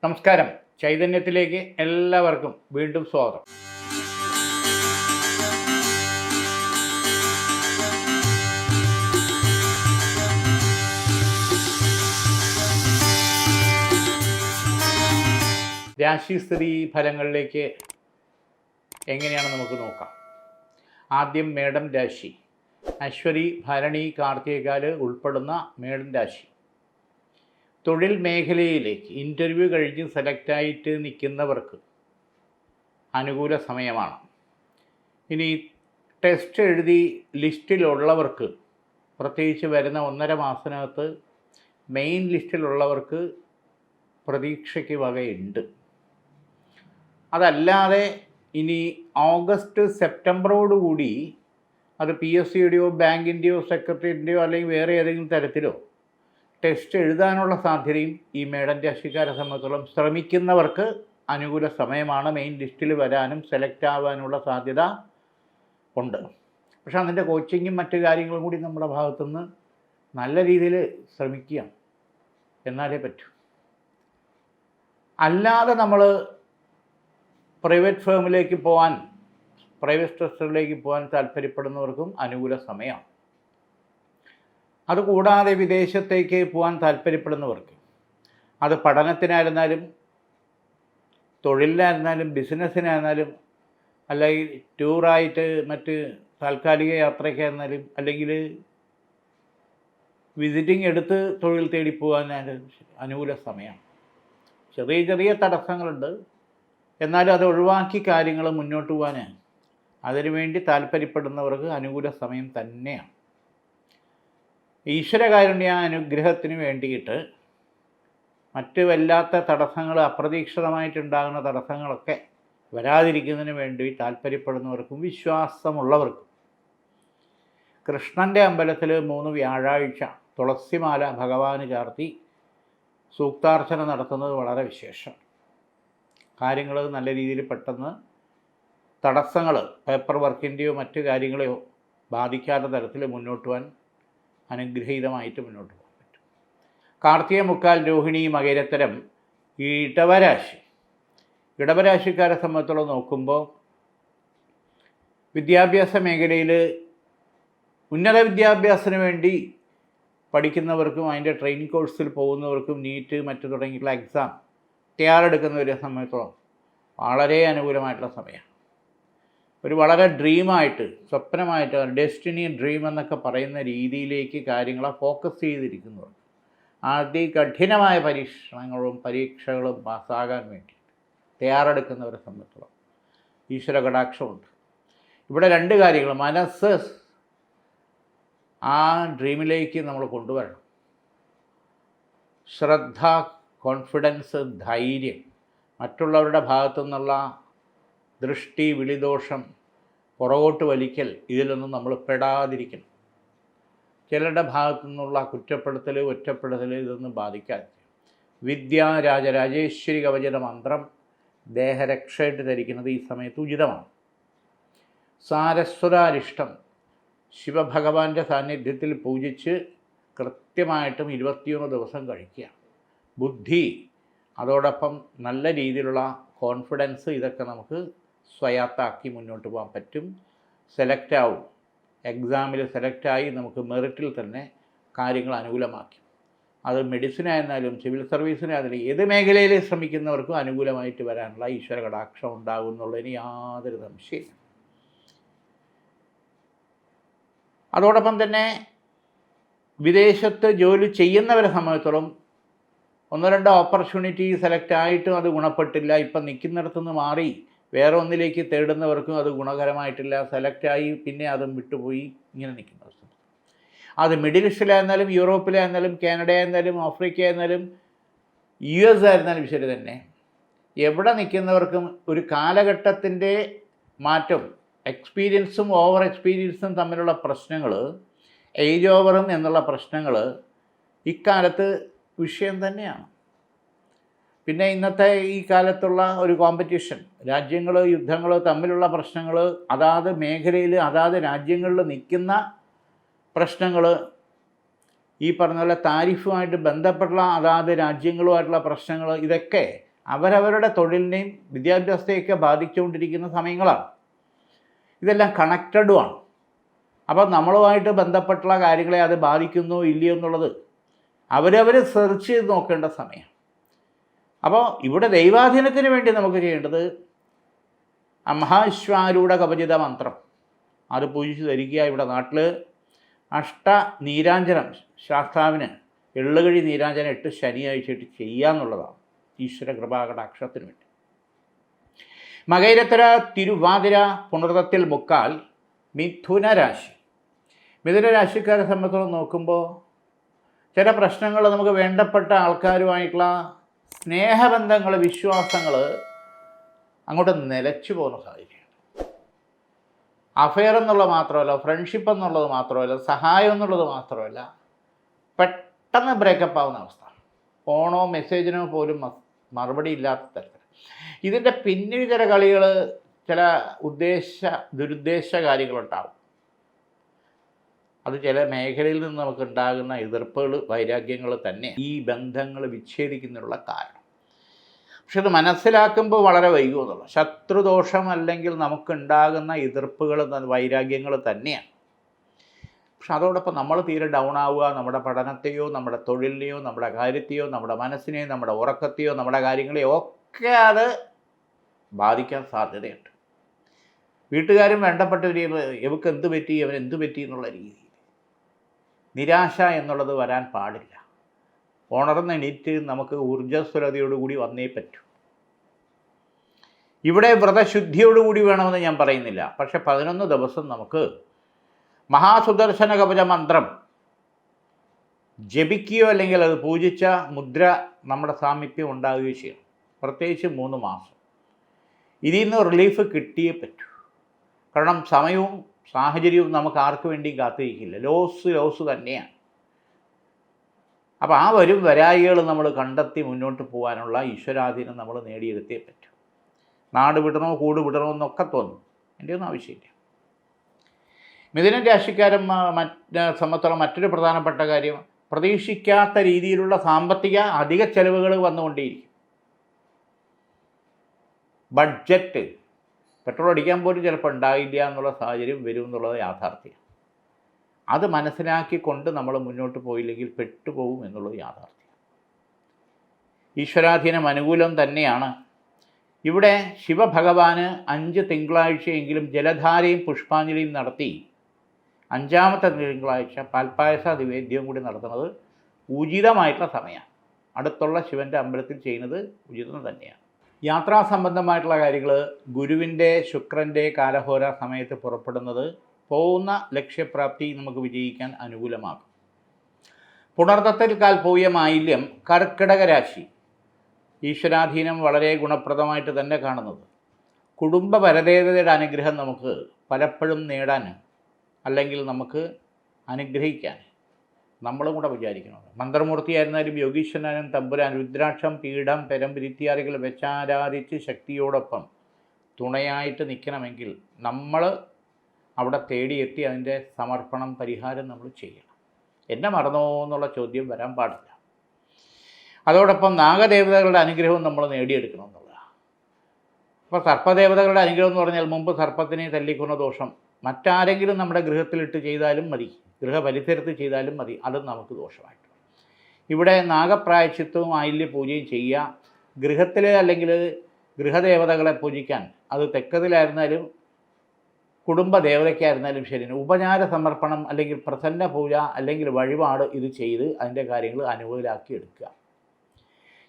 നമസ്കാരം. ചൈതന്യത്തിലേക്ക് എല്ലാവർക്കും വീണ്ടും സ്വാഗതം. രാശിസ്ഥിതി ഫലങ്ങളിലേക്ക് എങ്ങനെയാണ് നമുക്ക് നോക്കാം. ആദ്യം മേടം രാശി. അശ്വതി, ഭരണി, കാർത്തികകാല് ഉൾപ്പെടുന്ന മേടം രാശി. തൊഴിൽ മേഖലയിലേക്ക് ഇൻ്റർവ്യൂ കഴിഞ്ഞ് സെലക്റ്റായിട്ട് നിൽക്കുന്നവർക്ക് അനുകൂല സമയമാണ്. ഇനി ടെസ്റ്റ് എഴുതി ലിസ്റ്റിലുള്ളവർക്ക്, പ്രത്യേകിച്ച് വരുന്ന 1.5 മാസത്തിനകത്ത് മെയിൻ ലിസ്റ്റിലുള്ളവർക്ക് പ്രതീക്ഷയ്ക്ക് വകയുണ്ട്. അതല്ലാതെ ഇനി ഓഗസ്റ്റ് സെപ്റ്റംബറോടുകൂടി അത് PSCയുടെയോ ബാങ്കിൻ്റെയോ സെക്രട്ടറിയുടെയോ അല്ലെങ്കിൽ വേറെ ഏതെങ്കിലും തരത്തിലോ ടെസ്റ്റ് എഴുതാനുള്ള സാധ്യതയും ഈ മേടൻ രാശിക്കാരെ സംബന്ധിച്ചോളം ശ്രമിക്കുന്നവർക്ക് അനുകൂല സമയമാണ്. മെയിൻ ലിസ്റ്റിൽ വരാനും സെലക്ട് ആവാനുള്ള സാധ്യത ഉണ്ട്. പക്ഷേ അതിൻ്റെ കോച്ചിങ്ങും മറ്റു കാര്യങ്ങളും കൂടി നമ്മുടെ ഭാഗത്തുനിന്ന് നല്ല രീതിയിൽ ശ്രമിക്കുക എന്നാലേ പറ്റൂ. അല്ലാതെ നമ്മൾ പ്രൈവറ്റ് ഫേമിലേക്ക് പോകാൻ, പ്രൈവറ്റ് ട്രസ്റ്റിലേക്ക് പോകാൻ താല്പര്യപ്പെടുന്നവർക്കും അനുകൂല സമയമാണ്. അതുകൂടാതെ വിദേശത്തേക്ക് പോകാൻ താല്പര്യപ്പെടുന്നവർക്ക്, അത് പഠനത്തിനായിരുന്നാലും തൊഴിലിനായിരുന്നാലും ബിസിനസ്സിനായിരുന്നാലും അല്ലെങ്കിൽ ടൂറായിട്ട് മറ്റ് താൽക്കാലിക യാത്രയ്ക്കായിരുന്നാലും അല്ലെങ്കിൽ വിസിറ്റിംഗ് എടുത്ത് തൊഴിൽ തേടി പോകാനായാലും അനുകൂല സമയമാണ്. ചെറിയ ചെറിയ തടസ്സങ്ങളുണ്ട്, എന്നാലും അത് ഒഴിവാക്കി കാര്യങ്ങൾ മുന്നോട്ട് പോകാൻ അതിനുവേണ്ടി താല്പര്യപ്പെടുന്നവർക്ക് അനുകൂല സമയം തന്നെയാണ്. ഈശ്വരകാരുണ്യ അനുഗ്രഹത്തിന് വേണ്ടിയിട്ട് മറ്റ് വല്ലാത്ത തടസ്സങ്ങൾ, അപ്രതീക്ഷിതമായിട്ടുണ്ടാകുന്ന തടസ്സങ്ങളൊക്കെ വരാതിരിക്കുന്നതിന് വേണ്ടി താല്പര്യപ്പെടുന്നവർക്കും വിശ്വാസമുള്ളവർക്കും കൃഷ്ണൻ്റെ അമ്പലത്തിൽ 3 വ്യാഴാഴ്ച തുളസിമാല ഭഗവാന് ചാർത്തി സൂക്താർച്ചന നടത്തുന്നത് വളരെ വിശേഷം. കാര്യങ്ങൾ നല്ല രീതിയിൽ പെട്ടെന്ന് തടസ്സങ്ങൾ പേപ്പർ വർക്കിൻ്റെയോ മറ്റു കാര്യങ്ങളെയോ ബാധിക്കാത്ത തരത്തിൽ മുന്നോട്ട് പോകാൻ അനുഗ്രഹീതമായിട്ട് മുന്നോട്ട് പോകാൻ പറ്റും. കാർത്തിക, മുക്കാൽ, രോഹിണി, മകരത്തരം, ഇടവരാശി. ഇടവരാശിക്കാരെ സംബന്ധിച്ചോളം നോക്കുമ്പോൾ വിദ്യാഭ്യാസ മേഖലയിൽ ഉന്നത വിദ്യാഭ്യാസത്തിന് വേണ്ടി പഠിക്കുന്നവർക്കും അതിൻ്റെ ട്രെയിനിങ് കോഴ്സിൽ പോകുന്നവർക്കും നീറ്റ് മറ്റു തുടങ്ങിയിട്ടുള്ള എക്സാം തയ്യാറെടുക്കുന്നവരെ സംബന്ധിച്ചോളം വളരെ അനുകൂലമായിട്ടുള്ള സമയമാണ്. ഒരു വളരെ ഡ്രീമായിട്ട്, സ്വപ്നമായിട്ട്, ഡെസ്റ്റിനി ഡ്രീം എന്നൊക്കെ പറയുന്ന രീതിയിലേക്ക് കാര്യങ്ങളെ ഫോക്കസ് ചെയ്തിരിക്കുന്നവർ അതികഠിനമായ പരീക്ഷണങ്ങളും പരീക്ഷകളും പാസ്സാകാൻ വേണ്ടി തയ്യാറെടുക്കുന്നവരെ സംബന്ധിച്ചോളം ഈശ്വര കടാക്ഷമുണ്ട്. ഇവിടെ 2 കാര്യങ്ങൾ. മനസ്സ് ആ ഡ്രീമിലേക്ക് നമ്മൾ കൊണ്ടുവരണം. ശ്രദ്ധ, കോൺഫിഡൻസ്, ധൈര്യം, മറ്റുള്ളവരുടെ ഭാഗത്തു നിന്നുള്ള ദൃഷ്ടി, വിളിദോഷം, പുറകോട്ട് വലിക്കൽ, ഇതിലൊന്നും നമ്മൾ പെടാതിരിക്കണം. ചിലരുടെ ഭാഗത്തു നിന്നുള്ള കുറ്റപ്പെടുത്തൽ, ഒറ്റപ്പെടുത്തൽ ഇതൊന്നും ബാധിക്കാതെ രാജരാജേശ്വരി കവചന മന്ത്രം ദേഹരക്ഷയായിട്ട് ധരിക്കുന്നത് ഈ സമയത്ത് ഉചിതമാണ്. സാരസ്വതാരിഷ്ടം ശിവഭഗവാന്റെ സാന്നിധ്യത്തിൽ പൂജിച്ച് കൃത്യമായിട്ടും 21 ദിവസം കഴിക്കുക. ബുദ്ധി, അതോടൊപ്പം നല്ല രീതിയിലുള്ള കോൺഫിഡൻസ്, ഇതൊക്കെ നമുക്ക് സ്വയാത്താക്കി മുന്നോട്ട് പോകാൻ പറ്റും. സെലക്ട് ആവും, എക്സാമിൽ സെലക്റ്റായി നമുക്ക് മെറിറ്റിൽ തന്നെ കാര്യങ്ങൾ അനുകൂലമാക്കി. അത് മെഡിസിനായിരുന്നാലും സിവിൽ സർവീസിനായിരുന്നാലും ഏത് മേഖലയിൽ ശ്രമിക്കുന്നവർക്കും അനുകൂലമായിട്ട് വരാനുള്ള ഈശ്വര കടാക്ഷം ഉണ്ടാകും എന്നുള്ളതിന് യാതൊരു സംശയമില്ല. അതോടൊപ്പം തന്നെ വിദേശത്ത് ജോലി ചെയ്യുന്നവരെ സംബന്ധിച്ചിടത്തോളം 1-2 ഓപ്പർച്യൂണിറ്റി സെലക്ട് ആയിട്ടും അത് ഗുണപ്പെട്ടില്ല. ഇപ്പം നിൽക്കുന്നിടത്തുനിന്ന് മാറി വേറെ ഒന്നിലേക്ക് തേടുന്നവർക്കും അത് ഗുണകരമായിട്ടില്ല. സെലക്റ്റായി പിന്നെ അതും വിട്ടുപോയി ഇങ്ങനെ നിൽക്കുന്നവർ. അത് മിഡിൽ ഈസ്റ്റിലായിരുന്നാലും യൂറോപ്പിലായിരുന്നാലും കാനഡയായിരുന്നാലും ആഫ്രിക്കയായിരുന്നാലും US ആയിരുന്നാലും ശരി തന്നെ, എവിടെ നിൽക്കുന്നവർക്കും ഒരു കാലഘട്ടത്തിൻ്റെ മാറ്റം, എക്സ്പീരിയൻസും ഓവർ എക്സ്പീരിയൻസും തമ്മിലുള്ള പ്രശ്നങ്ങൾ, ഏജ് ഓവറും എന്നുള്ള പ്രശ്നങ്ങൾ ഇക്കാലത്ത് വിഷയം തന്നെയാണ്. പിന്നെ ഇന്നത്തെ ഈ കാലത്തുള്ള ഒരു കോമ്പറ്റീഷൻ, രാജ്യങ്ങൾ, യുദ്ധങ്ങൾ തമ്മിലുള്ള പ്രശ്നങ്ങൾ, അതാത് മേഖലയിൽ അതാത് രാജ്യങ്ങളിൽ നിൽക്കുന്ന പ്രശ്നങ്ങൾ, ഈ പറഞ്ഞ പോലെ താരിഫുമായിട്ട് ബന്ധപ്പെട്ടുള്ള അതാത് രാജ്യങ്ങളുമായിട്ടുള്ള പ്രശ്നങ്ങൾ, ഇതൊക്കെ അവരവരുടെ തൊഴിലിനെയും വിദ്യാഭ്യാസത്തെയൊക്കെ ബാധിച്ചുകൊണ്ടിരിക്കുന്ന സമയങ്ങളാണ്. ഇതെല്ലാം കണക്റ്റഡുമാണ്. അപ്പോൾ നമ്മളുമായിട്ട് ബന്ധപ്പെട്ടുള്ള കാര്യങ്ങളെ അത് ബാധിക്കുന്നോ ഇല്ലയോ എന്നുള്ളത് അവരവർ സെർച്ച് ചെയ്ത് നോക്കേണ്ട സമയം. അപ്പോൾ ഇവിടെ ദൈവാധീനത്തിന് വേണ്ടി നമുക്ക് ചെയ്യേണ്ടത് മഹാശ്വാരൂഢ കവചിത മന്ത്രം അത് പൂജിച്ച് ധരിക്കുക. ഇവിടെ നാട്ടിൽ നീരാഞ്ജനം ശാസ്താവിന് എള്ളുകഴി നീരാഞ്ജനം 8 ശനിയാഴ്ചയായിട്ട് ചെയ്യുക എന്നുള്ളതാണ് ഈശ്വര കൃപാകടാക്ഷത്തിന് വേണ്ടി. മകയിരത്തര തിരുവാതിര പുണർതത്തിൽ മുക്കാൽ മിഥുന രാശി. മിഥുന രാശിക്കാരെ സംബന്ധിച്ചോളം നോക്കുമ്പോൾ ചില പ്രശ്നങ്ങൾ നമുക്ക് വേണ്ടപ്പെട്ട ആൾക്കാരുമായിട്ടുള്ള സ്നേഹബന്ധങ്ങൾ, വിശ്വാസങ്ങൾ അങ്ങോട്ട് നിലച്ചു പോകുന്ന സാഹചര്യമാണ്. അഫെയർ എന്നുള്ളത് മാത്രമല്ല, ഫ്രണ്ട്ഷിപ്പ് എന്നുള്ളത് മാത്രമല്ല, സഹായം എന്നുള്ളത് മാത്രമല്ല, പെട്ടെന്ന് ബ്രേക്കപ്പ് ആവുന്ന അവസ്ഥ. ഫോണോ മെസ്സേജിനോ പോലും മറുപടി ഇല്ലാത്ത തരത്തിൽ. ഇതിൻ്റെ പിന്നിൽ ചില കളികൾ, ചില ദുരുദ്ദേശ കാര്യങ്ങളുണ്ടാവും. അത് ചില മേഖലയിൽ നിന്ന് നമുക്ക് ഉണ്ടാകുന്ന എതിർപ്പുകൾ, വൈരാഗ്യങ്ങൾ തന്നെ ഈ ബന്ധങ്ങൾ വിച്ഛേദിക്കുന്നതിനുള്ള കാരണം. പക്ഷെ അത് മനസ്സിലാക്കുമ്പോൾ വളരെ വൈകുമെന്നുള്ളൂ. ശത്രുദോഷം അല്ലെങ്കിൽ നമുക്കുണ്ടാകുന്ന എതിർപ്പുകൾ, വൈരാഗ്യങ്ങൾ തന്നെയാണ്. പക്ഷെ അതോടൊപ്പം നമ്മൾ തീരെ ഡൗൺ ആവുക, നമ്മുടെ പഠനത്തെയോ നമ്മുടെ തൊഴിലിനെയോ നമ്മുടെ കാര്യത്തെയോ നമ്മുടെ മനസ്സിനെയോ നമ്മുടെ ഉറക്കത്തെയോ നമ്മുടെ കാര്യങ്ങളെയോ ഒക്കെ അത് ബാധിക്കാൻ സാധ്യതയുണ്ട്. വീട്ടുകാരും വേണ്ടപ്പെട്ടവർ ഇവർക്ക് എന്ത് പറ്റി, അവൻ എന്ത് പറ്റി എന്നുള്ള രീതിയിൽ നിരാശ എന്നുള്ളത് വരാൻ പാടില്ല. ഉണർന്ന് എണീറ്റ് നമുക്ക് ഊർജ്ജസ്വലതയോടുകൂടി വന്നേ പറ്റൂ. ഇവിടെ വ്രതശുദ്ധിയോടുകൂടി വേണമെന്ന് ഞാൻ പറയുന്നില്ല. പക്ഷെ 11 ദിവസം നമുക്ക് മഹാസുദർശന കവച മന്ത്രം ജപിക്കുകയോ അല്ലെങ്കിൽ അത് പൂജിച്ച മുദ്ര നമ്മുടെ സാമീപ്യം ഉണ്ടാവുകയോ ചെയ്യണം. പ്രത്യേകിച്ച് 3 മാസം ഇതിൽ നിന്ന് റിലീഫ് കിട്ടിയേ പറ്റൂ. കാരണം സമയവും സാഹചര്യവും നമുക്ക് ആർക്ക് വേണ്ടിയും കാത്തിരിക്കില്ല. ലോസ് തന്നെയാണ്. അപ്പോൾ ആ വരായികൾ നമ്മൾ കണ്ടെത്തി മുന്നോട്ട് പോകാനുള്ള ഈശ്വരാധീനം നമ്മൾ നേടിയെടുത്തേ പറ്റൂ. നാട് വിടണോ കൂട് വിടണോ എന്നൊക്കെ തോന്നും. എൻ്റെ ഒന്നും ആവശ്യമില്ല. മിഥുന രാശിക്കാരൻ സംബന്ധിച്ചുള്ള മറ്റൊരു പ്രധാനപ്പെട്ട കാര്യം, പ്രതീക്ഷിക്കാത്ത രീതിയിലുള്ള സാമ്പത്തിക അധിക ചെലവുകൾ വന്നുകൊണ്ടേയിരിക്കും. ബഡ്ജറ്റ് പെട്രോൾ അടിക്കാൻ പോലും ചിലപ്പോൾ ഉണ്ടായില്ല എന്നുള്ള സാഹചര്യം വരും എന്നുള്ളത് യാഥാർത്ഥ്യം. അത് മനസ്സിലാക്കിക്കൊണ്ട് നമ്മൾ മുന്നോട്ട് പോയില്ലെങ്കിൽ പെട്ടുപോകും എന്നുള്ളത് യാഥാർത്ഥ്യം. ഈശ്വരാധീനം അനുകൂലം തന്നെയാണ്. ഇവിടെ ശിവഭഗവാന് 5 തിങ്കളാഴ്ചയെങ്കിലും ജലധാരയും പുഷ്പാഞ്ജലിയും നടത്തി 5ാമത്തെ തിങ്കളാഴ്ച പാൽപ്പായസ നിവേദ്യവും കൂടി നടത്തുന്നത് ഉചിതമായിട്ടുള്ള സമയമാണ്. അടുത്തുള്ള ശിവൻ്റെ അമ്പലത്തിൽ ചെയ്യുന്നത് ഉചിതം തന്നെയാണ്. യാത്രാ സംബന്ധമായിട്ടുള്ള കാര്യങ്ങൾ ഗുരുവിൻ്റെ ശുക്രൻ്റെ കാലഹോര സമയത്ത് പുറപ്പെടുന്നത് പോകുന്ന ലക്ഷ്യപ്രാപ്തി നമുക്ക് വിജയിക്കാൻ അനുകൂലമാകും. പുണർത്തത്തിൽ കാൽ പോയ മാലിന്യം കർക്കിടക രാശി. ഈശ്വരാധീനം വളരെ ഗുണപ്രദമായിട്ട് തന്നെ കാണുന്നത്. കുടുംബ പരദേവതയുടെ അനുഗ്രഹം നമുക്ക് പലപ്പോഴും നേടാൻ അല്ലെങ്കിൽ നമുക്ക് അനുഗ്രഹിക്കാൻ നമ്മളും കൂടെ വിചാരിക്കണം. മന്ത്രമൂർത്തിയായിരുന്നാലും യോഗീശ്വരനും തമ്പുരാൻ രുദ്രാക്ഷം പീഠം പെരംപിരിത്യാദികൾ വെച്ചാരാധിച്ച് ശക്തിയോടൊപ്പം തുണയായിട്ട് നിൽക്കണമെങ്കിൽ നമ്മൾ അവിടെ തേടിയെത്തി അതിൻ്റെ സമർപ്പണം പരിഹാരം നമ്മൾ ചെയ്യണം. എന്നെ മറന്നോ എന്നുള്ള ചോദ്യം വരാൻ പാടില്ല. അതോടൊപ്പം നാഗദേവതകളുടെ അനുഗ്രഹവും നമ്മൾ നേടിയെടുക്കണം എന്നുള്ളതാണ്. അപ്പോൾ സർപ്പദേവതകളുടെ അനുഗ്രഹം എന്ന് പറഞ്ഞാൽ മുമ്പ് സർപ്പത്തിനെ തല്ലിക്കുന്ന ദോഷം മറ്റാരെങ്കിലും നമ്മുടെ ഗൃഹത്തിലിട്ട് ചെയ്താലും മതി, ഗൃഹപരിസരത്ത് ചെയ്താലും മതി, അതും നമുക്ക് ദോഷമായിട്ട്. ഇവിടെ നാഗപ്രായശ്ചിത്തവും ആയില്യ പൂജയും ചെയ്യുക. ഗൃഹത്തിൽ അല്ലെങ്കിൽ ഗൃഹദേവതകളെ പൂജിക്കാൻ അത് തെക്കതിലായിരുന്നാലും കുടുംബദേവതയ്ക്കായിരുന്നാലും ശരി, ഉപചാര സമർപ്പണം അല്ലെങ്കിൽ പ്രസന്ന പൂജ അല്ലെങ്കിൽ വഴിപാട് ഇത് ചെയ്ത് അതിൻ്റെ കാര്യങ്ങൾ അനുകൂലമാക്കി എടുക്കുക.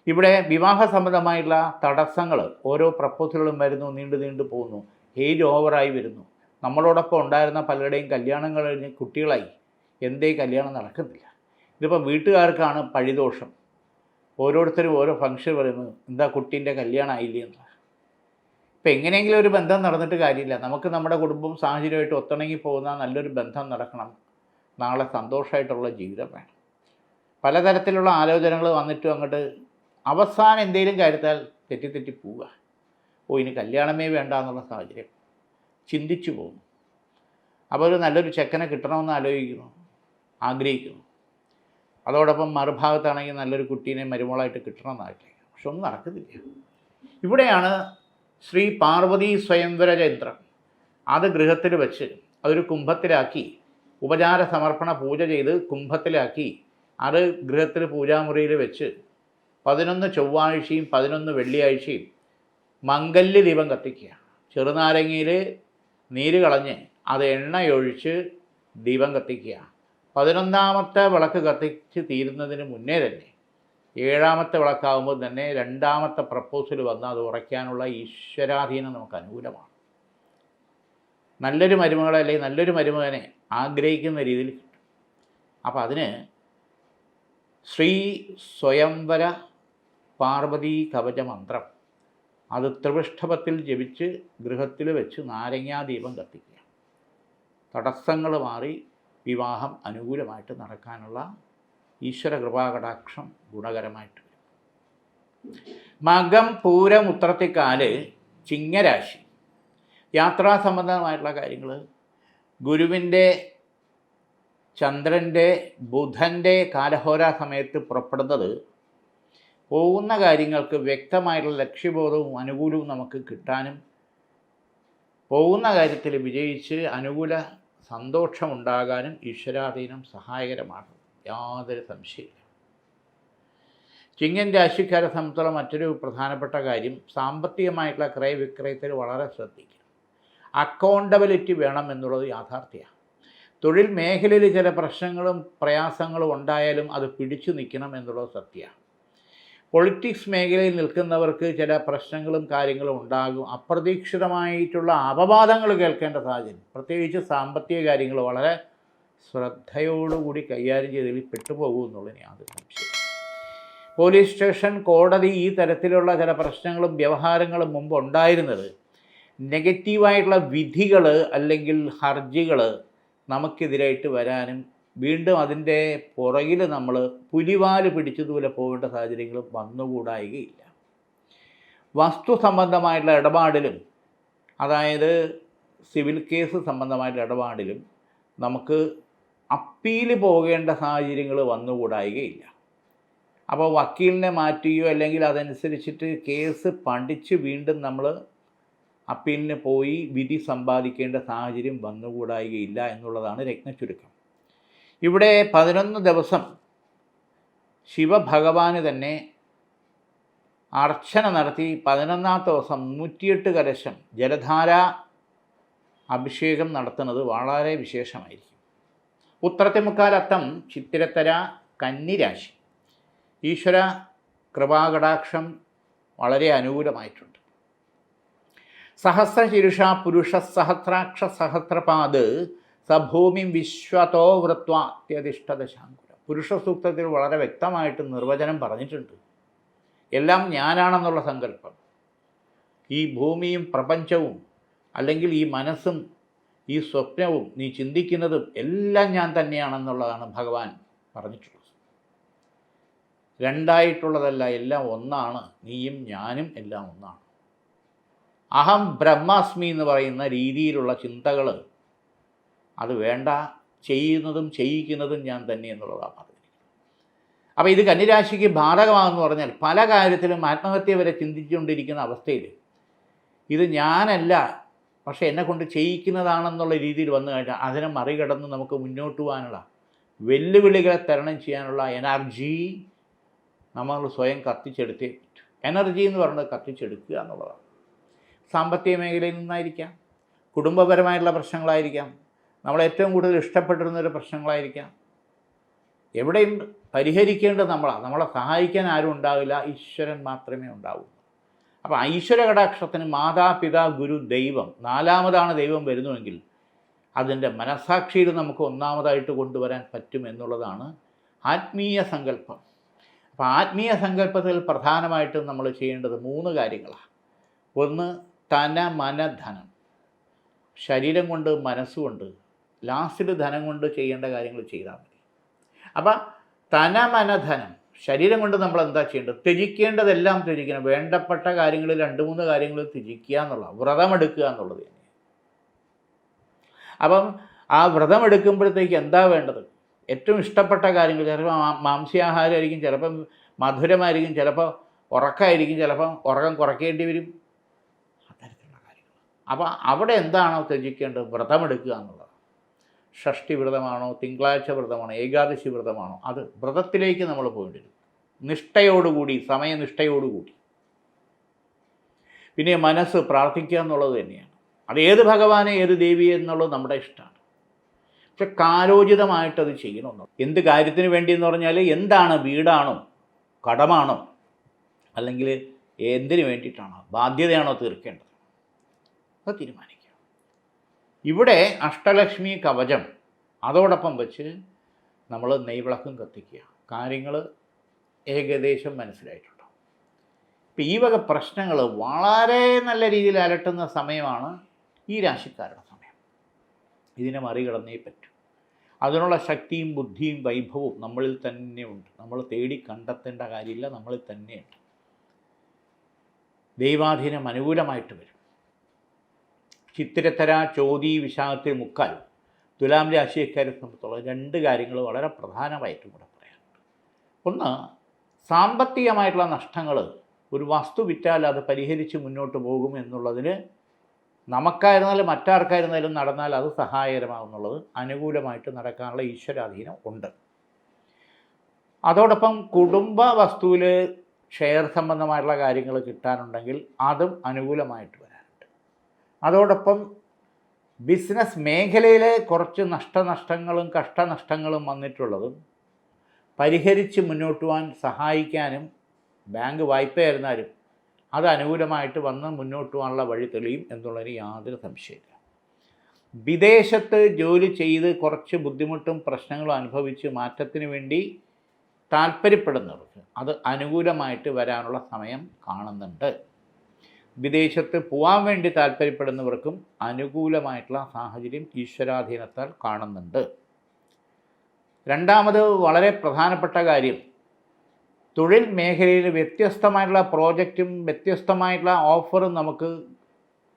ഇവിടെ വിവാഹ സംബന്ധമായിട്ടുള്ള തടസ്സങ്ങൾ, ഓരോ പ്രപ്പോസലുകളും വരുന്നു, നീണ്ടു പോകുന്നു, ഏജ് ഓവറായി വരുന്നു. നമ്മളോടൊപ്പം ഉണ്ടായിരുന്ന പലരുടെയും കല്യാണങ്ങൾ കഴിഞ്ഞ് കുട്ടികളായി, എന്തേ കല്യാണം നടക്കുന്നില്ല. ഇതിപ്പോൾ വീട്ടുകാർക്കാണ് പഴിദോഷം. ഓരോരുത്തരും ഓരോ ഫംഗ്ഷൻ പറയുന്നത്, എന്താ കുട്ടീൻ്റെ കല്യാണം ആയില്ലേ എന്നുള്ള. ഇപ്പം എങ്ങനെയെങ്കിലും ഒരു ബന്ധം നടന്നിട്ട് കാര്യമില്ല. നമുക്ക് നമ്മുടെ കുടുംബം സാഹചര്യമായിട്ട് ഒത്തിണങ്ങി പോകുന്ന നല്ലൊരു ബന്ധം നടക്കണം. നാളെ സന്തോഷമായിട്ടുള്ള ജീവിതം വേണം. പലതരത്തിലുള്ള ആലോചനകൾ വന്നിട്ടും അങ്ങോട്ട് അവസാനം എന്തെങ്കിലും കാര്യത്താൽ തെറ്റി പോവുക. ഇനി കല്യാണമേ വേണ്ട എന്നുള്ള സാഹചര്യം ചിന്തിച്ചു പോകുന്നു. അപ്പോൾ ഒരു നല്ലൊരു ചെക്കനെ കിട്ടണമെന്ന് ആഗ്രഹിക്കുന്നു. അതോടൊപ്പം മറുഭാഗത്താണെങ്കിൽ നല്ലൊരു കുട്ടീനെ മരുമോളായിട്ട് കിട്ടണമെന്ന് ആഗ്രഹിക്കുന്നു. പക്ഷെ ഒന്നും നടക്കുന്നില്ല. ഇവിടെയാണ് ശ്രീ പാർവതി സ്വയംവര യന്ത്രം അത് ഗൃഹത്തിൽ വെച്ച് അതൊരു കുംഭത്തിലാക്കി ഉപചാര സമർപ്പണ പൂജ ചെയ്ത് കുംഭത്തിലാക്കി അത് ഗൃഹത്തിൽ പൂജാമുറിയിൽ വെച്ച് 11 ചൊവ്വാഴ്ചയും 11 വെള്ളിയാഴ്ചയും മംഗല്യ ദീപം കത്തിക്കുക. ചെറുനാരങ്ങയിൽ നീര് കളഞ്ഞ് അത് എണ്ണയൊഴിച്ച് ദീപം കത്തിക്കുക. 11ാമത്തെ വിളക്ക് കത്തിച്ച് തീരുന്നതിന് മുന്നേ തന്നെ 7ാമത്തെ വിളക്കാകുമ്പോൾ തന്നെ 2ാമത്തെ പ്രപ്പോസൽ വന്ന് അത് ഉറയ്ക്കാനുള്ള ഈശ്വരാധീനം നമുക്ക് അനുകൂലമാണ്. നല്ലൊരു മരുമകളെ അല്ലെങ്കിൽ നല്ലൊരു മരുമകനെ ആഗ്രഹിക്കുന്ന രീതിയിൽ കിട്ടും. അപ്പോൾ അതിന് ശ്രീ സ്വയംവര പാർവതി കവച മന്ത്രം അത് ത്രിപുഷ്ടപത്തിൽ ജപിച്ച് ഗൃഹത്തിൽ വെച്ച് നാരങ്ങാദീപം കത്തിക്കുക. തടസ്സങ്ങൾ മാറി വിവാഹം അനുകൂലമായിട്ട് നടക്കാനുള്ള ഈശ്വര കൃപാകടാക്ഷം ഗുണകരമായിട്ട് വരും. മകം പൂരം ഉത്രത്തിക്കാല് ചിങ്ങരാശി യാത്രാ സംബന്ധമായിട്ടുള്ള കാര്യങ്ങൾ, ഗുരുവിൻ്റെ ചന്ദ്രൻ്റെ ബുധൻ്റെ കാലഹോരാ സമയത്ത് പുറപ്പെടുന്നത് പോകുന്ന കാര്യങ്ങൾക്ക് വ്യക്തമായിട്ടുള്ള ലക്ഷ്യബോധവും അനുകൂലവും നമുക്ക് കിട്ടാനും പോകുന്ന കാര്യത്തിൽ വിജയിച്ച് അനുകൂല സന്തോഷമുണ്ടാകാനും ഈശ്വരാധീനം സഹായകരമാണ്, യാതൊരു സംശയമില്ല. ചിങ്ങൻ രാശിക്കാരെ സംബന്ധിച്ചുള്ള മറ്റൊരു പ്രധാനപ്പെട്ട കാര്യം സാമ്പത്തികമായിട്ടുള്ള ക്രയവിക്രയത്തിൽ വളരെ ശ്രദ്ധിക്കുക. അക്കൗണ്ടബിലിറ്റി വേണം എന്നുള്ളത് യാഥാർത്ഥ്യമാണ്. തൊഴിൽ മേഖലയിൽ ചില പ്രശ്നങ്ങളും പ്രയാസങ്ങളും ഉണ്ടായാലും അത് പിടിച്ചു നിൽക്കണം എന്നുള്ളത് സത്യമാണ്. പൊളിറ്റിക്സ് മേഖലയിൽ നിൽക്കുന്നവർക്ക് ചില പ്രശ്നങ്ങളും കാര്യങ്ങളും ഉണ്ടാകും. അപ്രതീക്ഷിതമായിട്ടുള്ള അപവാദങ്ങൾ കേൾക്കേണ്ട സാഹചര്യം, പ്രത്യേകിച്ച് സാമ്പത്തിക കാര്യങ്ങൾ വളരെ ശ്രദ്ധയോടുകൂടി കൈകാര്യം ചെയ്തതിൽ പെട്ടുപോകും എന്നുള്ളതിന് യാതൊരു സംശയം. പോലീസ് സ്റ്റേഷൻ, കോടതി, ഈ തരത്തിലുള്ള ചില പ്രശ്നങ്ങളും വ്യവഹാരങ്ങളും മുമ്പ് ഉണ്ടായിരുന്നത് നെഗറ്റീവായിട്ടുള്ള വിധികൾ അല്ലെങ്കിൽ ഹർജികൾ നമുക്കെതിരായിട്ട് വരാനും വീണ്ടും അതിൻ്റെ പുറകിൽ നമ്മൾ പുലിവാല് പിടിച്ചതുപോലെ പോകേണ്ട സാഹചര്യങ്ങൾ വന്നുകൂടായികയില്ല. വസ്തു സംബന്ധമായിട്ടുള്ള ഇടപാടിലും, അതായത് സിവിൽ കേസ് സംബന്ധമായിട്ടുള്ള ഇടപാടിലും നമുക്ക് അപ്പീൽ പോകേണ്ട സാഹചര്യങ്ങൾ വന്നുകൂടായികയില്ല. അപ്പോൾ വക്കീലിനെ മാറ്റുകയോ അല്ലെങ്കിൽ അതനുസരിച്ചിട്ട് കേസ് പഠിച്ച് വീണ്ടും നമ്മൾ അപ്പീലിന് പോയി വിധി സമ്പാദിക്കേണ്ട സാഹചര്യം വന്നുകൂടായികയില്ല എന്നുള്ളതാണ് രത്നച്ചുരുക്കം. ഇവിടെ 11 ദിവസം ശിവഭഗവാന് തന്നെ അർച്ചന നടത്തി 11ാമത്തെ ദിവസം 108 കലശം ജലധാര അഭിഷേകം നടത്തുന്നത് വളരെ വിശേഷമായിരിക്കും. ഉത്രത്തിമുക്കാലത്തം ചിത്തിരത്തര കന്നിരാശി ഈശ്വര കൃപാകടാക്ഷം വളരെ അനുകൂലമായിട്ടുണ്ട്. സഹസ്രശീർഷ പുരുഷ സഹസ്രാക്ഷ സഹസ്രപാദ് സഭൂമി വിശ്വതോ വൃത്വ അത്യധിഷ്ഠദശാങ്കുലം. പുരുഷ സൂക്തത്തിൽ വളരെ വ്യക്തമായിട്ട് നിർവചനം പറഞ്ഞിട്ടുണ്ട്. എല്ലാം ഞാനാണെന്നുള്ള സങ്കല്പം, ഈ ഭൂമിയും പ്രപഞ്ചവും അല്ലെങ്കിൽ ഈ മനസ്സും ഈ സ്വപ്നവും നീ ചിന്തിക്കുന്നതും എല്ലാം ഞാൻ തന്നെയാണെന്നുള്ളതാണ് ഭഗവാൻ പറഞ്ഞിട്ടുള്ളത്. രണ്ടായിട്ടുള്ളതല്ല, എല്ലാം ഒന്നാണ്. നീയും ഞാനും എല്ലാം ഒന്നാണ്. അഹം ബ്രഹ്മാസ്മി എന്ന് പറയുന്ന രീതിയിലുള്ള ചിന്തകൾ അത് വേണ്ട. ചെയ്യുന്നതും ചെയ്യിക്കുന്നതും ഞാൻ തന്നെ എന്നുള്ളതാണ് പറഞ്ഞിരിക്കുന്നത്. അപ്പോൾ ഇത് കന്നിരാശിക്ക് ബാധകമാണെന്ന് പറഞ്ഞാൽ പല കാര്യത്തിലും ആത്മഹത്യ വരെ ചിന്തിച്ചുകൊണ്ടിരിക്കുന്ന അവസ്ഥയിൽ ഇത് ഞാനല്ല പക്ഷേ എന്നെക്കൊണ്ട് ചെയ്യിക്കുന്നതാണെന്നുള്ള രീതിയിൽ വന്നു കഴിഞ്ഞാൽ അതിനെ മറികടന്ന് നമുക്ക് മുന്നോട്ട് പോകാനുള്ള വെല്ലുവിളികളെ തരണം ചെയ്യാനുള്ള എനർജി നമ്മൾ സ്വയം കത്തിച്ചെടുത്തേ പറ്റൂ. എനർജി എന്ന് പറയുന്നത് കത്തിച്ചെടുക്കുക എന്നുള്ളതാണ്. സാമ്പത്തിക മേഖലയിൽ നിന്നായിരിക്കാം, കുടുംബപരമായിട്ടുള്ള പ്രശ്നങ്ങളായിരിക്കാം, നമ്മളേറ്റവും കൂടുതൽ ഇഷ്ടപ്പെട്ടിരുന്നൊരു പ്രശ്നങ്ങളായിരിക്കാം. എവിടെയും പരിഹരിക്കേണ്ടത് നമ്മളാണ്. നമ്മളെ സഹായിക്കാൻ ആരും ഉണ്ടാവില്ല, ഈശ്വരൻ മാത്രമേ ഉണ്ടാവൂ. അപ്പോൾ ഈശ്വര കടാക്ഷത്തിന് മാതാപിതാ ഗുരു ദൈവം 4ാമതാണ് ദൈവം വരുന്നുവെങ്കിൽ അതിൻ്റെ മനസാക്ഷിയിൽ നമുക്ക് 1ാമതായിട്ട് കൊണ്ടുവരാൻ പറ്റും എന്നുള്ളതാണ് ആത്മീയ സങ്കല്പം. അപ്പോൾ ആത്മീയ സങ്കല്പത്തിൽ പ്രധാനമായിട്ടും നമ്മൾ ചെയ്യേണ്ടത് 3 കാര്യങ്ങളാണ്. ഒന്ന് തന മന ധനം. ശരീരം കൊണ്ട് മനസ്സുകൊണ്ട് ലാസ്റ്റിൽ ധനം കൊണ്ട് ചെയ്യേണ്ട കാര്യങ്ങൾ ചെയ്താൽ മതി. അപ്പം തന മന ധനം, ശരീരം കൊണ്ട് നമ്മൾ എന്താ ചെയ്യേണ്ടത്? ത്യജിക്കേണ്ടതെല്ലാം ത്യജിക്കണം. വേണ്ടപ്പെട്ട കാര്യങ്ങളിൽ 2-3 കാര്യങ്ങൾ ത്യജിക്കുക എന്നുള്ള, വ്രതമെടുക്കുക എന്നുള്ളത് തന്നെ. അപ്പം ആ വ്രതമെടുക്കുമ്പോഴത്തേക്ക് എന്താ വേണ്ടത്? ഏറ്റവും ഇഷ്ടപ്പെട്ട കാര്യങ്ങൾ, ചിലപ്പോൾ മാംസ്യാഹാരമായിരിക്കും, ചിലപ്പം മധുരമായിരിക്കും, ചിലപ്പോൾ ഉറക്കമായിരിക്കും, ചിലപ്പം ഉറക്കം കുറയ്ക്കേണ്ടി വരും, അത്തരത്തിലുള്ള കാര്യങ്ങൾ. അപ്പോൾ അവിടെ എന്താണോ ത്യജിക്കേണ്ടത്, വ്രതമെടുക്കുക എന്നുള്ളത്. ഷഷ്ടി വ്രതമാണോ, തിങ്കളാഴ്ച വ്രതമാണോ, ഏകാദശി വ്രതമാണോ, അത് വ്രതത്തിലേക്ക് നമ്മൾ പോകേണ്ടി വരും, നിഷ്ഠയോടുകൂടി, സമയനിഷ്ഠയോടുകൂടി. പിന്നെ മനസ്സ് പ്രാർത്ഥിക്കുക എന്നുള്ളത് തന്നെയാണ്. അത് ഏത് ഭഗവാനെ ഏത് ദേവിയെ എന്നുള്ളത് നമ്മുടെ ഇഷ്ടമാണ്. പക്ഷെ കാലോചിതമായിട്ടത് ചെയ്യണമെന്നുള്ളൂ. എന്ത് കാര്യത്തിന് വേണ്ടി എന്ന് പറഞ്ഞാൽ എന്താണ്, വീടാണോ, കടമാണോ, അല്ലെങ്കിൽ എന്തിനു വേണ്ടിയിട്ടാണോ, ബാധ്യതയാണോ തീർക്കേണ്ടത്, അത് തീരുമാനിക്കുക. ഇവിടെ അഷ്ടലക്ഷ്മി കവചം അതോടൊപ്പം വെച്ച് നമ്മൾ നെയ്വിളക്കും കത്തിക്കുക. കാര്യങ്ങൾ ഏകദേശം മനസ്സിലായിട്ടുണ്ടോ? ഇപ്പം ഈ വക പ്രശ്നങ്ങൾ വളരെ നല്ല രീതിയിൽ അലട്ടുന്ന സമയമാണ് ഈ രാശിക്കാരുടെ സമയം. ഇതിനെ മറികടന്നേ പറ്റൂ. അതിനുള്ള ശക്തിയും ബുദ്ധിയും വൈഭവവും നമ്മളിൽ തന്നെ ഉണ്ട്. നമ്മൾ തേടി കണ്ടെത്തേണ്ട കാര്യമില്ല, നമ്മളിൽ തന്നെയുണ്ട്. ദൈവാധീനം അനുകൂലമായിട്ട് വരും. ചിത്തിരത്തര, ചോതി, വിശാഖത്തിൽ മുക്കാൽ തുലാം രാശിക്കാരെ സംബന്ധിച്ചുള്ള രണ്ട് കാര്യങ്ങൾ വളരെ പ്രധാനമായിട്ടും കൂടെ പറയാനുണ്ട്. ഒന്ന്, സാമ്പത്തികമായിട്ടുള്ള നഷ്ടങ്ങൾ ഒരു വസ്തു വിറ്റാൽ അത് പരിഹരിച്ച് മുന്നോട്ട് പോകും എന്നുള്ളതിന് നമുക്കായിരുന്നാലും മറ്റാർക്കായിരുന്നാലും നടന്നാൽ അത് സഹായകരമാകുന്നുള്ളത് അനുകൂലമായിട്ട് നടക്കാനുള്ള ഈശ്വരാധീനം ഉണ്ട്. അതോടൊപ്പം കുടുംബ വസ്തുവിൽ ഷെയർ സംബന്ധമായിട്ടുള്ള കാര്യങ്ങൾ കിട്ടാനുണ്ടെങ്കിൽ അതും അനുകൂലമായിട്ട് വരാനുണ്ട്. അതോടൊപ്പം ബിസിനസ് മേഖലയിൽ കുറച്ച് നഷ്ടനഷ്ടങ്ങളും കഷ്ടനഷ്ടങ്ങളും വന്നിട്ടുള്ളതും പരിഹരിച്ച് മുന്നോട്ട് പോകാൻ സഹായിക്കാനും ബാങ്ക് വായ്പയായിരുന്നാലും അത് അനുകൂലമായിട്ട് വന്ന് മുന്നോട്ട് പോകാനുള്ള വഴി തെളിയും എന്നുള്ളതിന് യാതൊരു സംശയമില്ല. വിദേശത്ത് ജോലി ചെയ്ത് കുറച്ച് ബുദ്ധിമുട്ടും പ്രശ്നങ്ങളും അനുഭവിച്ച് മാറ്റത്തിന് വേണ്ടി താല്പര്യപ്പെടുന്നവർക്ക് അത് അനുകൂലമായിട്ട് വരാനുള്ള സമയം കാണുന്നുണ്ട്. വിദേശത്ത് പോകാൻ വേണ്ടി താല്പര്യപ്പെടുന്നവർക്കും അനുകൂലമായിട്ടുള്ള സാഹചര്യം ഈശ്വരാധീനത്താൽ കാണുന്നുണ്ട്. രണ്ടാമത് വളരെ പ്രധാനപ്പെട്ട കാര്യം, തൊഴിൽ മേഖലയിൽ വ്യത്യസ്തമായിട്ടുള്ള പ്രോജക്റ്റും വ്യത്യസ്തമായിട്ടുള്ള ഓഫറും നമുക്ക്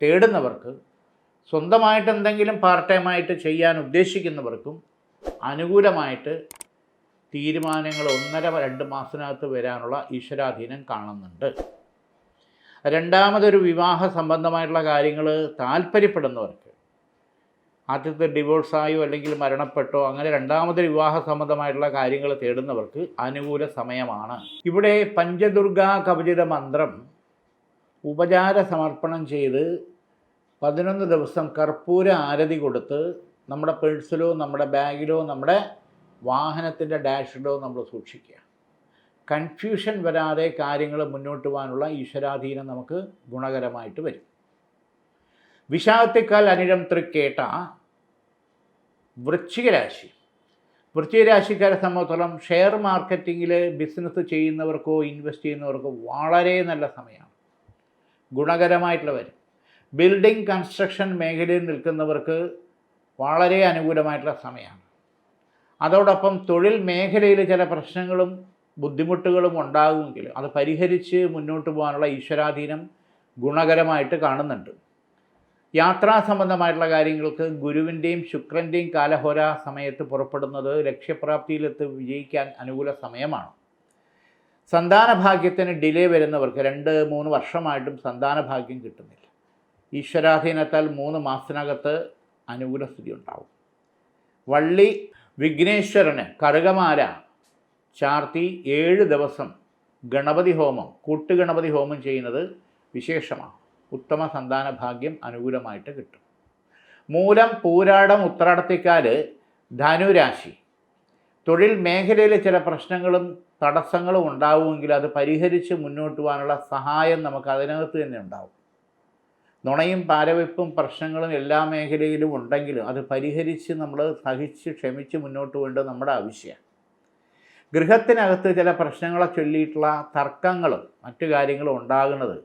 തേടുന്നവർക്ക്, സ്വന്തമായിട്ട് എന്തെങ്കിലും പാർട്ട് ടൈമായിട്ട് ചെയ്യാൻ ഉദ്ദേശിക്കുന്നവർക്കും അനുകൂലമായിട്ട് തീരുമാനങ്ങൾ 1.5-2 മാസത്തിനകത്ത് വരാനുള്ള ഈശ്വരാധീനം കാണുന്നുണ്ട്. രണ്ടാമതൊരു വിവാഹ സംബന്ധമായിട്ടുള്ള കാര്യങ്ങൾ താല്പര്യപ്പെടുന്നവർക്ക്, ആദ്യത്തെ ഡിവോഴ്സായോ അല്ലെങ്കിൽ മരണപ്പെട്ടോ അങ്ങനെ രണ്ടാമതൊരു വിവാഹ സംബന്ധമായിട്ടുള്ള കാര്യങ്ങൾ തേടുന്നവർക്ക് അനുകൂല സമയമാണ്. ഇവിടെ പഞ്ചദുർഗാ കവചിത മന്ത്രം ഉപചാര സമർപ്പണം ചെയ്ത് 11 ദിവസം കർപ്പൂര ആരതി കൊടുത്ത് നമ്മുടെ പേഴ്സിലോ നമ്മുടെ ബാഗിലോ നമ്മുടെ വാഹനത്തിൻ്റെ ഡാഷിലോ നമ്മൾ സൂക്ഷിക്കുക. കൺഫ്യൂഷൻ വരാതെ കാര്യങ്ങൾ മുന്നോട്ട് പോകാനുള്ള ഈശ്വരാധീനം നമുക്ക് ഗുണകരമായിട്ട് വരും. വിശാഖത്തേക്കാൾ അനിഴം തൃക്കേട്ട വൃശ്ചികരാശി. വൃശ്ചികരാശിക്കാരെ സംബന്ധിച്ചിടത്തോളം ഷെയർ മാർക്കറ്റിങ്ങിൽ ബിസിനസ് ചെയ്യുന്നവർക്കോ ഇൻവെസ്റ്റ് ചെയ്യുന്നവർക്കോ വളരെ നല്ല സമയമാണ്, ഗുണകരമായിട്ടുള്ള വരും. ബിൽഡിംഗ് കൺസ്ട്രക്ഷൻ മേഖലയിൽ നിൽക്കുന്നവർക്ക് വളരെ അനുകൂലമായിട്ടുള്ള സമയമാണ്. അതോടൊപ്പം തൊഴിൽ മേഖലയിൽ ചില പ്രശ്നങ്ങളും ബുദ്ധിമുട്ടുകളും ഉണ്ടാകുമെങ്കിലും അത് പരിഹരിച്ച് മുന്നോട്ട് പോകാനുള്ള ഈശ്വരാധീനം ഗുണകരമായിട്ട് കാണുന്നുണ്ട്. യാത്രാ സംബന്ധമായിട്ടുള്ള കാര്യങ്ങൾക്ക് ഗുരുവിൻ്റെയും ശുക്രൻ്റെയും കാലഹോര സമയത്ത് പുറപ്പെടുന്നത് ലക്ഷ്യപ്രാപ്തിയിലെത്ത് വിജയിക്കാൻ അനുകൂല സമയമാണ്. സന്താനഭാഗ്യത്തിന് ഡിലേ വരുന്നവർക്ക് 2-3 വർഷമായിട്ടും സന്താനഭാഗ്യം കിട്ടുന്നില്ല. ഈശ്വരാധീനത്താൽ 3 മാസത്തിനകത്ത് അനുകൂല സ്ഥിതി ഉണ്ടാവും. വള്ളി വിഘ്നേശ്വരന് കറുകമാല ചാർത്തി 7 ദിവസം ഗണപതി ഹോമം, കൂട്ടുഗണപതി ഹോമം ചെയ്യുന്നത് വിശേഷമാണ്. ഉത്തമ സന്താന ഭാഗ്യം അനുകൂലമായിട്ട് കിട്ടും. മൂലം, പൂരാടം, ഉത്രാടത്തേക്കാൽ ധനുരാശി. തൊഴിൽ മേഖലയിൽ ചില പ്രശ്നങ്ങളും തടസ്സങ്ങളും ഉണ്ടാവുമെങ്കിൽ അത് പരിഹരിച്ച് മുന്നോട്ട് പോകാനുള്ള സഹായം നമുക്ക് അതിനകത്ത് തന്നെ ഉണ്ടാവും. നുണയും പാരവെപ്പും പ്രശ്നങ്ങളും എല്ലാ മേഖലയിലും ഉണ്ടെങ്കിലും അത് പരിഹരിച്ച് നമ്മൾ സഹിച്ച് ക്ഷമിച്ച് മുന്നോട്ട് പോകേണ്ടത് നമ്മുടെ ആവശ്യമാണ്. ഗൃഹത്തിനകത്ത് ചില പ്രശ്നങ്ങളെ ചൊല്ലിയിട്ടുള്ള തർക്കങ്ങളും മറ്റു കാര്യങ്ങളും ഉണ്ടാകുന്നത്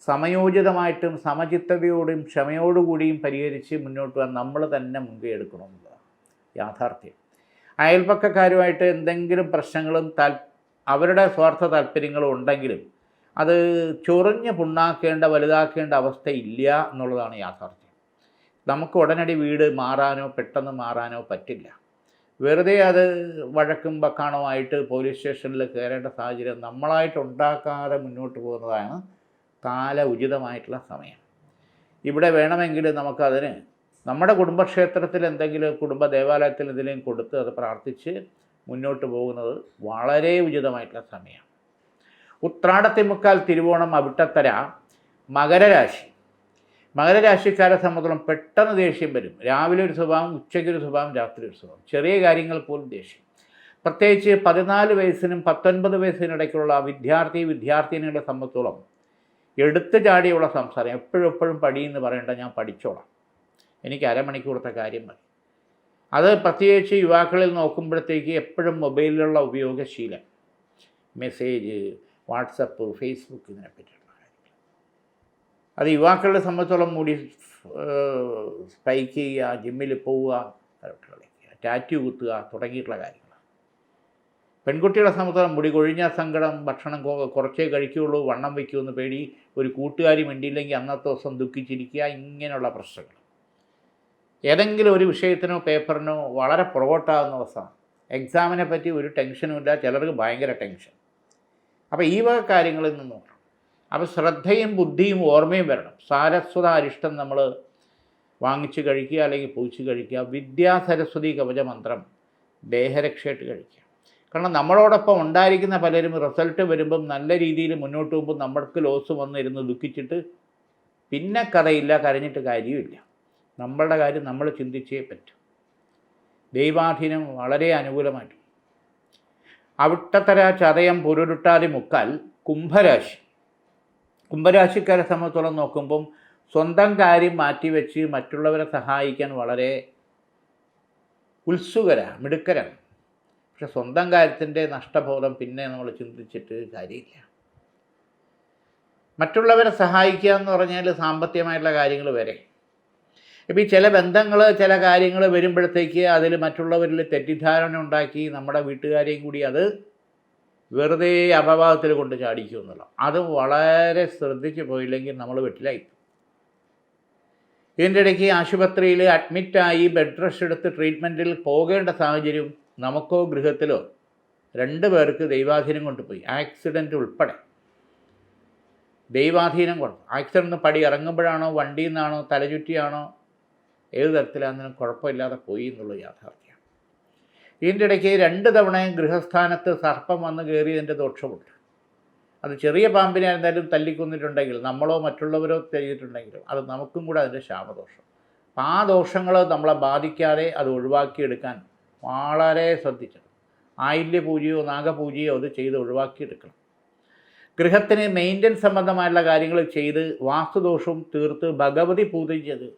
സമയോചിതമായിട്ടും സമചിത്തതയോടും ക്ഷമയോടുകൂടിയും പരിഹരിച്ച് മുന്നോട്ട് പോകാൻ നമ്മൾ തന്നെ മുൻകൈ എടുക്കണമെന്നുള്ളതാണ് യാഥാർത്ഥ്യം. അയൽപക്കക്കാരുമായിട്ട് എന്തെങ്കിലും പ്രശ്നങ്ങളും അവരുടെ സ്വാർത്ഥ താല്പര്യങ്ങളും ഉണ്ടെങ്കിലും അത് ചൊറിഞ്ഞ് പുണ്ണാക്കേണ്ട വലുതാക്കേണ്ട അവസ്ഥയില്ല എന്നുള്ളതാണ് യാഥാർത്ഥ്യം. നമുക്ക് ഉടനടി വീട് മാറാനോ പെട്ടെന്ന് മാറാനോ പറ്റില്ല. വെറുതെ അത് വഴക്കും ബക്കാണുമായിട്ട് പോലീസ് സ്റ്റേഷനിൽ കയറേണ്ട സാഹചര്യം നമ്മളായിട്ട് ഉണ്ടാക്കാതെ മുന്നോട്ട് പോകുന്നതാണ് കാല ഉചിതമായിട്ടുള്ള സമയം. ഇവിടെ വേണമെങ്കിൽ നമുക്കതിന് നമ്മുടെ കുടുംബക്ഷേത്രത്തിൽ എന്തെങ്കിലും കുടുംബ ദേവാലയത്തിൽ എന്തെങ്കിലും കൊടുത്ത് അത് പ്രാർത്ഥിച്ച് മുന്നോട്ട് പോകുന്നത് വളരെ ഉചിതമായിട്ടുള്ള സമയമാണ്. ഉത്രാടത്തിമുക്കാൽ തിരുവോണം അവിട്ടത്തര മകരരാശി. മകരരാശിക്കാരെ സംബന്ധിച്ചിടത്തോളം പെട്ടെന്ന് ദേഷ്യം വരും. രാവിലെ ഒരു സ്വഭാവം, ഉച്ചയ്ക്കൊരു സ്വഭാവം, രാത്രി ഒരു സ്വഭാവം. ചെറിയ കാര്യങ്ങൾ പോലും ദേഷ്യം. പ്രത്യേകിച്ച് 14 വയസ്സിനും 19 വയസ്സിനും ഇടയ്ക്കുള്ള വിദ്യാർത്ഥിനികളെ സംബന്ധിച്ചോളം എടുത്തു ചാടിയുള്ള സംസാരം. എപ്പോഴും പഠിയെന്ന് പറയേണ്ട, ഞാൻ പഠിച്ചോളാം, എനിക്ക് അരമണിക്കൂറത്തെ കാര്യം മതി. അത് പ്രത്യേകിച്ച് യുവാക്കളിൽ നോക്കുമ്പോഴത്തേക്ക് എപ്പോഴും മൊബൈലിലുള്ള ഉപയോഗശീലം, മെസ്സേജ്, വാട്സപ്പ്, ഫേസ്ബുക്ക്, ഇതിനെപ്പറ്റിയുള്ള കാര്യങ്ങൾ. അത് യുവാക്കളെ സംബന്ധിച്ചോളം മുടി സ്പൈക്ക് ചെയ്യുക, ജിമ്മിൽ പോവുക, കളിക്കുക, ടാറ്റു കുത്തുക തുടങ്ങിയിട്ടുള്ള കാര്യങ്ങൾ. പെൺകുട്ടികളെ സംബന്ധിച്ചോളം മുടി കൊഴിഞ്ഞ സങ്കടം, ഭക്ഷണം കുറച്ചേ കഴിക്കുകയുള്ളൂ, വണ്ണം വയ്ക്കുമെന്ന് പേടി, ഒരു കൂട്ടുകാരി മിണ്ടിയില്ലെങ്കിൽ അന്നത്തെ ദിവസം ദുഃഖിച്ചിരിക്കുക, ഇങ്ങനെയുള്ള പ്രശ്നങ്ങൾ. ഏതെങ്കിലും ഒരു വിഷയത്തിനോ പേപ്പറിനോ വളരെ പുറകോട്ടാകുന്ന അവസ്ഥയാണ്. എക്സാമിനെ പറ്റി ഒരു ടെൻഷനുമില്ല, ചിലർക്ക് ഭയങ്കര ടെൻഷൻ. അപ്പോൾ ഈ വക കാര്യങ്ങളിൽ നിന്ന് നോക്കണം. അപ്പോൾ ശ്രദ്ധയും ബുദ്ധിയും ഓർമ്മയും വരണം. സാരസ്വത അരിഷ്ടം നമ്മൾ വാങ്ങിച്ച് കഴിക്കുക, അല്ലെങ്കിൽ പൂച്ച് കഴിക്കുക. വിദ്യാസരസ്വതി കവചമന്ത്രം ദേഹരക്ഷയായിട്ട് കഴിക്കുക. കാരണം നമ്മളോടൊപ്പം ഉണ്ടായിരിക്കുന്ന പലരും റിസൾട്ട് വരുമ്പം നല്ല രീതിയിൽ മുന്നോട്ട് പോകുമ്പോൾ നമ്മൾക്ക് ലോസ് വന്നിരുന്ന് ദുഃഖിച്ചിട്ട് പിന്നെ കഥയില്ല, കരഞ്ഞിട്ട് കാര്യമില്ല. നമ്മളുടെ കാര്യം നമ്മൾ ചിന്തിച്ചേ പറ്റും. ദൈവാധീനം വളരെ അനുകൂലമായിട്ട്. അവിട്ടത്തര ചതയം പുരുരുട്ടാതി മുക്കാൽ കുംഭരാശി. കുംഭരാശിക്കാരെ സംബന്ധിച്ചോളം നോക്കുമ്പം സ്വന്തം കാര്യം മാറ്റിവെച്ച് മറ്റുള്ളവരെ സഹായിക്കാൻ വളരെ മിടുക്കരാണ്. പക്ഷെ സ്വന്തം കാര്യത്തിൻ്റെ നഷ്ടബോധം പിന്നെ നമ്മൾ ചിന്തിച്ചിട്ട് കാര്യമില്ല. മറ്റുള്ളവരെ സഹായിക്കുക എന്ന് പറഞ്ഞാൽ സാമ്പത്തികമായിട്ടുള്ള കാര്യങ്ങൾ വരെ. ഇപ്പോൾ ഈ ചില ബന്ധങ്ങൾ, ചില കാര്യങ്ങൾ വരുമ്പോഴത്തേക്ക് അതിൽ മറ്റുള്ളവരിൽ തെറ്റിദ്ധാരണ ഉണ്ടാക്കി നമ്മുടെ വീട്ടുകാരെയും കൂടി അത് വെറുതെ അപവാദത്തിൽ കൊണ്ട് ചാടിക്കും എന്നുള്ള. അത് വളരെ ശ്രദ്ധിച്ച് പോയില്ലെങ്കിൽ നമ്മൾ വീട്ടിലായി. ഇതിൻ്റെ ഇടയ്ക്ക് ആശുപത്രിയിൽ അഡ്മിറ്റായി ബെഡ് റെസ്റ്റ് എടുത്ത് ട്രീറ്റ്മെൻറ്റിൽ പോകേണ്ട സാഹചര്യം നമുക്കോ ഗൃഹത്തിലോ 2 പേർക്ക് ദൈവാധീനം കൊണ്ടുപോയി. ആക്സിഡൻറ്റ് ഉൾപ്പെടെ ദൈവാധീനം കൊണ്ട്. ആക്സിഡൻറ്റ് പടി ഇറങ്ങുമ്പോഴാണോ, വണ്ടിയിൽ നിന്നാണോ, തലചുറ്റിയാണോ, ഏത് തരത്തിലാണെങ്കിലും കുഴപ്പമില്ലാതെ പോയി എന്നുള്ളത് യാഥാർത്ഥ്യമാണ്. ഇതിൻ്റെ ഇടയ്ക്ക് 2 തവണയും ഗൃഹസ്ഥാനത്ത് സർപ്പം വന്ന് കയറിയതിൻ്റെ ദോഷമുണ്ട്. അത് ചെറിയ പാമ്പിനായിരുന്നാലും തല്ലിക്കൊന്നിട്ടുണ്ടെങ്കിൽ, നമ്മളോ മറ്റുള്ളവരോ ചെയ്തിട്ടുണ്ടെങ്കിലും അത് നമുക്കും കൂടെ അതിൻ്റെ ശാപദോഷം. അപ്പം ആ ദോഷങ്ങൾ നമ്മളെ ബാധിക്കാതെ അത് ഒഴിവാക്കിയെടുക്കാൻ വളരെ ശ്രദ്ധിക്കണം. ആയില്യപൂജയോ നാഗപൂജയോ അത് ചെയ്ത് ഒഴിവാക്കിയെടുക്കണം. ഗൃഹത്തിന് മെയിൻ്റനൻസ് സംബന്ധമായുള്ള കാര്യങ്ങൾ ചെയ്ത് വാസ്തുദോഷവും തീർത്ത് ഭഗവതി പൂജിച്ചത്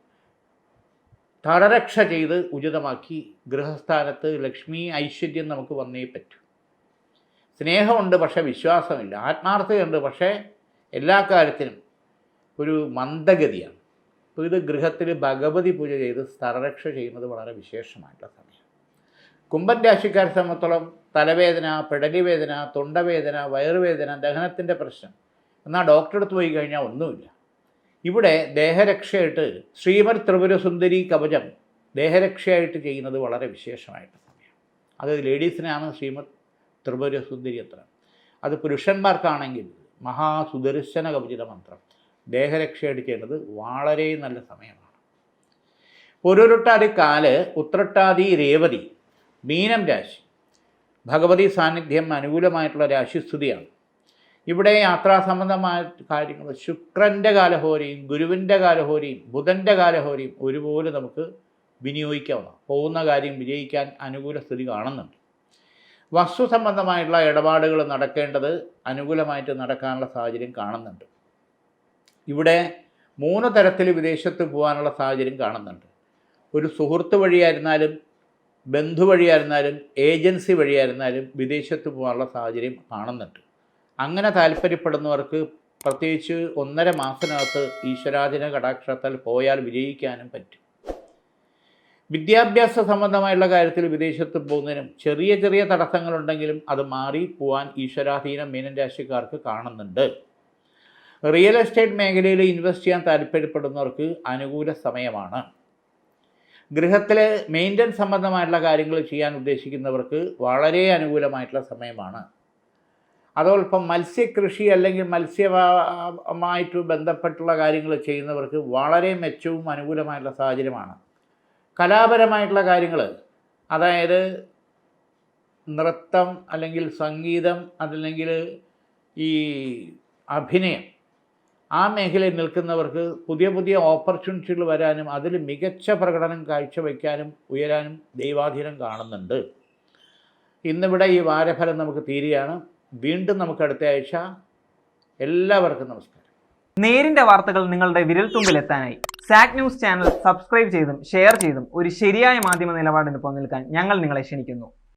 തടരക്ഷ ചെയ്ത് ഉചിതമാക്കി ഗൃഹസ്ഥാനത്ത് ലക്ഷ്മി ഐശ്വര്യം നമുക്ക് വന്നേ പറ്റൂ. സ്നേഹമുണ്ട്, പക്ഷേ വിശ്വാസമില്ല. ആത്മാർത്ഥതയുണ്ട്, പക്ഷേ എല്ലാ കാര്യത്തിനും ഒരു മന്ദഗതിയാണ്. അപ്പോൾ ഇത് ഗൃഹത്തിൽ ഭഗവതി പൂജ ചെയ്ത് തടരക്ഷ ചെയ്യുന്നത് വളരെ വിശേഷമായിട്ടുള്ള സമയം. കുംഭൻ രാശിക്കാരെ സംബന്ധിച്ചോളം തലവേദന, പെടലിവേദന, തൊണ്ടവേദന, വയറുവേദന, ദഹനത്തിൻ്റെ പ്രശ്നം. എന്നാൽ ഡോക്ടറെ അടുത്ത് പോയി കഴിഞ്ഞാൽ ഒന്നുമില്ല. ഇവിടെ ദേഹരക്ഷയായിട്ട് ശ്രീമദ് ത്രിപുരസുന്ദരി കവചം ദേഹരക്ഷയായിട്ട് ചെയ്യുന്നത് വളരെ വിശേഷമായിട്ട് സമയം. അത് ലേഡീസിനാണ് ശ്രീമദ് ത്രിപുരസുന്ദരി അത്ര. അത് പുരുഷന്മാർക്കാണെങ്കിൽ മഹാസുദർശന കവചിത മന്ത്രം ദേഹരക്ഷയായിട്ട് ചെയ്യുന്നത് വളരെ നല്ല സമയമാണ്. പൊരുരുട്ടാതി കാല്, ഉത്രട്ടാതി രേവതി, മീനം രാശി. ഭഗവതി സാന്നിധ്യം അനുകൂലമായിട്ടുള്ള രാശിസ്ഥിതിയാണ്. ഇവിടെ യാത്രാസംബന്ധമായ കാര്യങ്ങൾ ശുക്രൻ്റെ കാലഹോരയും ഗുരുവിൻ്റെ കാലഹോരയും ബുധൻ്റെ കാലഹോരയും ഒരുപോലെ നമുക്ക് വിനിയോഗിക്കാവുന്ന, പോകുന്ന കാര്യം വിജയിക്കാൻ അനുകൂല സ്ഥിതി കാണുന്നുണ്ട്. വസ്തു സംബന്ധമായിട്ടുള്ള ഇടപാടുകൾ നടക്കേണ്ടത് അനുകൂലമായിട്ട് നടക്കാനുള്ള സാഹചര്യം കാണുന്നുണ്ട്. ഇവിടെ 3 തരത്തിൽ വിദേശത്ത് പോകാനുള്ള സാഹചര്യം കാണുന്നുണ്ട്. ഒരു സുഹൃത്ത് വഴിയായിരുന്നാലും, ബന്ധു വഴിയായിരുന്നാലും, ഏജൻസി വഴിയായിരുന്നാലും വിദേശത്ത് പോകാനുള്ള സാഹചര്യം കാണുന്നുണ്ട്. അങ്ങനെ താല്പര്യപ്പെടുന്നവർക്ക് പ്രത്യേകിച്ച് 1.5 മാസത്തിനകത്ത് ഈശ്വരാധീന കടാക്ഷത്താൽ പോയാൽ വിജയിക്കാനും പറ്റും. വിദ്യാഭ്യാസ സംബന്ധമായുള്ള കാര്യത്തിൽ വിദേശത്ത് പോകുന്നതിനും ചെറിയ ചെറിയ തടസ്സങ്ങളുണ്ടെങ്കിലും അത് മാറി പോകാൻ ഈശ്വരാധീനം മീനൻ രാശിക്കാർക്ക് കാണുന്നുണ്ട്. റിയൽ എസ്റ്റേറ്റ് മേഖലയിൽ ഇൻവെസ്റ്റ് ചെയ്യാൻ താല്പര്യപ്പെടുന്നവർക്ക് അനുകൂല സമയമാണ്. ഗൃഹത്തിലെ മെയിൻ്റനൻസ് സംബന്ധമായിട്ടുള്ള കാര്യങ്ങൾ ചെയ്യാൻ ഉദ്ദേശിക്കുന്നവർക്ക് വളരെ അനുകൂലമായിട്ടുള്ള സമയമാണ്. അതോടൊപ്പം മത്സ്യകൃഷി അല്ലെങ്കിൽ മത്സ്യമായിട്ട് ബന്ധപ്പെട്ടുള്ള കാര്യങ്ങൾ ചെയ്യുന്നവർക്ക് വളരെ മെച്ചവും അനുകൂലമായിട്ടുള്ള സാഹചര്യമാണ്. കലാപരമായിട്ടുള്ള കാര്യങ്ങൾ, അതായത് നൃത്തം അല്ലെങ്കിൽ സംഗീതം അല്ലെങ്കിൽ ഈ അഭിനയം, ആ മേഖലയിൽ നിൽക്കുന്നവർക്ക് പുതിയ പുതിയ ഓപ്പർച്യൂണിറ്റികൾ വരാനും അതിൽ മികച്ച പ്രകടനം കാഴ്ചവെക്കാനും ഉയരാനും ദൈവാധീനം കാണുന്നുണ്ട്. ഇന്നിവിടെ ഈ വാരഫലം നമുക്ക് തീരുകയാണ്. വീണ്ടും നമുക്ക് അടുത്ത ആഴ്ച. എല്ലാവർക്കും നമസ്കാരം. നേരിന്റെ വാർത്തകൾ നിങ്ങളുടെ വിരൽത്തുമ്പിൽ എത്താനായി സാക് ന്യൂസ് ചാനൽ സബ്സ്ക്രൈബ് ചെയ്തും ഷെയർ ചെയ്തും ഒരു ശരിയായ മാധ്യമ നിലപാടിന് നിൽക്കാൻ ഞങ്ങൾ നിങ്ങളെ ക്ഷണിക്കുന്നു.